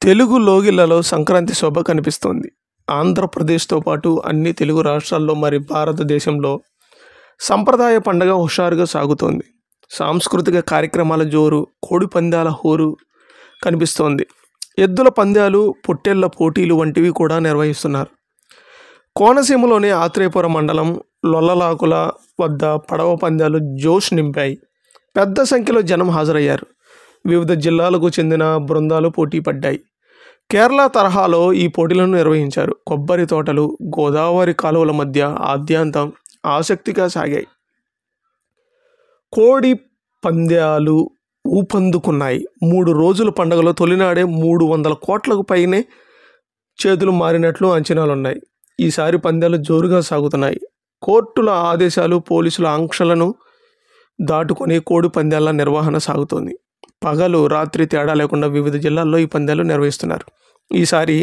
తెలుగు లోగిళ్లలో సంక్రాంతి శోభ కనిపిస్తోంది. ఆంధ్రప్రదేశ్తో పాటు అన్ని తెలుగు రాష్ట్రాల్లో మరి భారతదేశంలో సంప్రదాయ పండగ హుషారుగా సాగుతోంది. సాంస్కృతిక కార్యక్రమాల జోరు, కోడి పందాల హోరు కనిపిస్తోంది. ఎద్దుల పందాలు, పొట్టేళ్ల పోటీలు వంటివి కూడా నిర్వహిస్తున్నారు. కోనసీమలోని ఆత్రేయపురం మండలం లొల్లలాకుల వద్ద పడవ పందాలు జోష్ నింపాయి. పెద్ద సంఖ్యలో జనం హాజరయ్యారు. వివిధ జిల్లాలకు చెందిన బృందాలు పోటీ పడ్డాయి. కేరళ తరహాలో ఈ పోటీలను నిర్వహించారు. కొబ్బరి తోటలు, గోదావరి కాలువల మధ్య ఆద్యంతం ఆసక్తిగా సాగాయి. కోడి పందాలు ఊపందుకున్నాయి. 3 రోజుల పండుగలో తొలినాడే 300 కోట్లకు పైనే చేతులు మారినట్లు అంచనాలున్నాయి. ఈసారి పందాలు జోరుగా సాగుతున్నాయి. కోర్టుల ఆదేశాలు, పోలీసుల ఆంక్షలను దాటుకొని కోడి పందాల నిర్వహణ సాగుతోంది. పగలు రాత్రి తేడా లేకుండా వివిధ జిల్లాల్లో ఈ పందాలు నిర్వహిస్తున్నారు. ఈసారి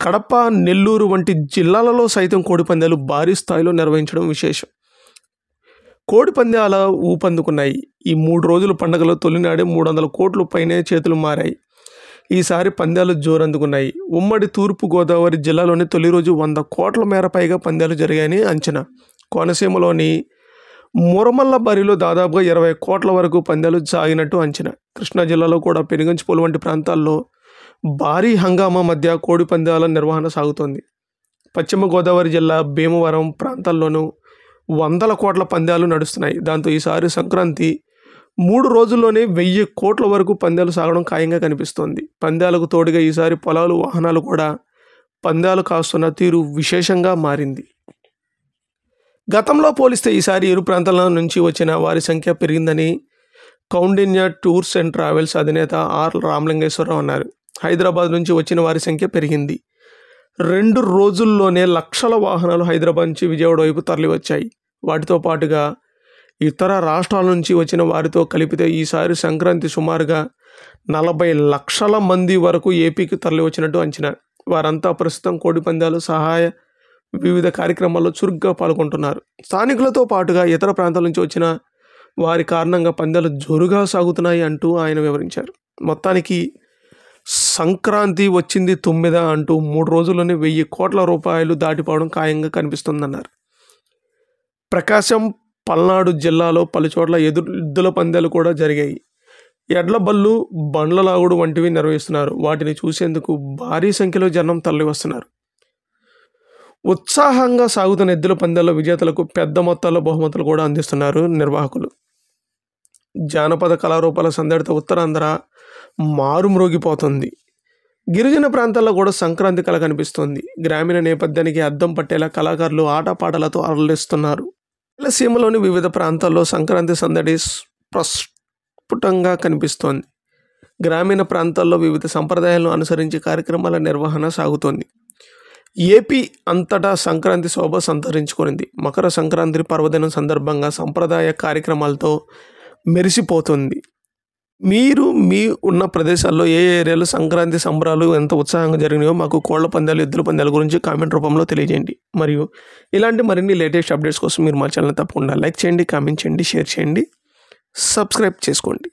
కడప, నెల్లూరు వంటి జిల్లాలలో సైతం కోడి పందాలు భారీ స్థాయిలో నిర్వహించడం విశేషం. కోడి పందాల ఊపందుకున్నాయి. ఈ 3 రోజుల పండుగలో తొలినాడే 300 కోట్ల పైనే చేతులు మారాయి. ఈసారి పందాలు జోరందుకున్నాయి. ఉమ్మడి తూర్పు గోదావరి జిల్లాలోని తొలి రోజు 100 కోట్ల మేర పైగా పందాలు జరిగాయని అంచనా. కోనసీమలోని మురమల్ల బరిలో దాదాపుగా 20 కోట్ల వరకు పందాలు సాగినట్టు అంచనా. కృష్ణా జిల్లాలో కూడా పెనుగంచిపోలు వంటి ప్రాంతాల్లో భారీ హంగామా మధ్య కోడి పందాల నిర్వహణ సాగుతోంది. పశ్చిమ గోదావరి జిల్లా భీమవరం ప్రాంతాల్లోనూ 100 కోట్ల పందాలు నడుస్తున్నాయి. దాంతో ఈసారి సంక్రాంతి 3 రోజుల్లోనే 1000 కోట్ల వరకు పందాలు సాగడం ఖాయంగా కనిపిస్తోంది. పందాలకు తోడుగా ఈసారి పొలాలు, వాహనాలు కూడా పందాలు కాస్తున్న తీరు విశేషంగా మారింది. గతంలో పోలిస్తే ఈసారి ఇరు ప్రాంతాల నుంచి వచ్చిన వారి సంఖ్య పెరిగిందని కౌండిన్య టూర్స్ అండ్ ట్రావెల్స్ అధినేత ఆర్ రామలింగేశ్వరరావు అన్నారు. హైదరాబాద్ నుంచి వచ్చిన వారి సంఖ్య పెరిగింది. 2 రోజుల్లోనే లక్షల వాహనాలు హైదరాబాద్ నుంచి విజయవాడ వైపు తరలివచ్చాయి. వాటితో పాటుగా ఇతర రాష్ట్రాల నుంచి వచ్చిన వారితో కలిపితే ఈసారి సంక్రాంతి సుమారుగా 40 లక్షల మంది వరకు ఏపీకి తరలివచ్చినట్టు అంచనా. వారంతా ప్రస్తుతం కోడి పందాలు సహాయ వివిధ కార్యక్రమాల్లో చురుగ్గా పాల్గొంటున్నారు. స్థానికులతో పాటుగా ఇతర ప్రాంతాల నుంచి వచ్చిన వారి కారణంగా పందాలు జోరుగా సాగుతున్నాయి అంటూ ఆయన వివరించారు. మొత్తానికి సంక్రాంతి వచ్చింది 9 అంటూ 3 రోజుల్లోనే 1000 కోట్ల రూపాయలు దాటిపోవడం ఖాయంగా కనిపిస్తుందన్నారు. ప్రకాశం, పల్నాడు జిల్లాలో పలుచోట్ల ఎద్దుల పందాలు కూడా జరిగాయి. ఎడ్ల బళ్ళు, బండ్ల లాగుడు వంటివి నిర్వహిస్తున్నారు. వాటిని చూసేందుకు భారీ సంఖ్యలో జనం తరలివస్తున్నారు. ఉత్సాహంగా సాగుతున్న ఎద్దుల పందాల్లో విజేతలకు పెద్ద మొత్తాల్లో బహుమతులు కూడా అందిస్తున్నారు నిర్వాహకులు. జానపద కళారూపాల సందడితో ఉత్తరాంధ్ర మారుమ్రోగిపోతుంది. గిరిజన ప్రాంతాల్లో కూడా సంక్రాంతి కళ కనిపిస్తోంది. గ్రామీణ నేపథ్యానికి అద్దం పట్టేలా కళాకారులు ఆటపాటలతో అరలిస్తున్నారు. రాయలసీమలోని వివిధ ప్రాంతాల్లో సంక్రాంతి సందడి ప్రస్ఫుటంగా కనిపిస్తోంది. గ్రామీణ ప్రాంతాల్లో వివిధ సంప్రదాయాలను అనుసరించి కార్యక్రమాల నిర్వహణ సాగుతోంది. ఏపీ అంతటా సంక్రాంతి శోభ సంతరించుకునింది. మకర సంక్రాంతి పర్వదినం సందర్భంగా సంప్రదాయ కార్యక్రమాలతో మెరిసిపోతుంది. మీరు మీ ఉన్న ప్రదేశాల్లో ఏ ఏరియాలో సంక్రాంతి సంబరాలు ఎంత ఉత్సాహంగా జరిగినాయో మాకు కోళ్ల పందాలు, ఎద్దుల పందాల గురించి కామెంట్ రూపంలో తెలియజేయండి. మరియు ఇలాంటి మరిన్ని లేటెస్ట్ అప్డేట్స్ కోసం మీరు మా ఛానల్ తప్పకుండా లైక్ చేయండి, కామెంట్ చేయండి, షేర్ చేయండి, సబ్స్క్రైబ్ చేసుకోండి.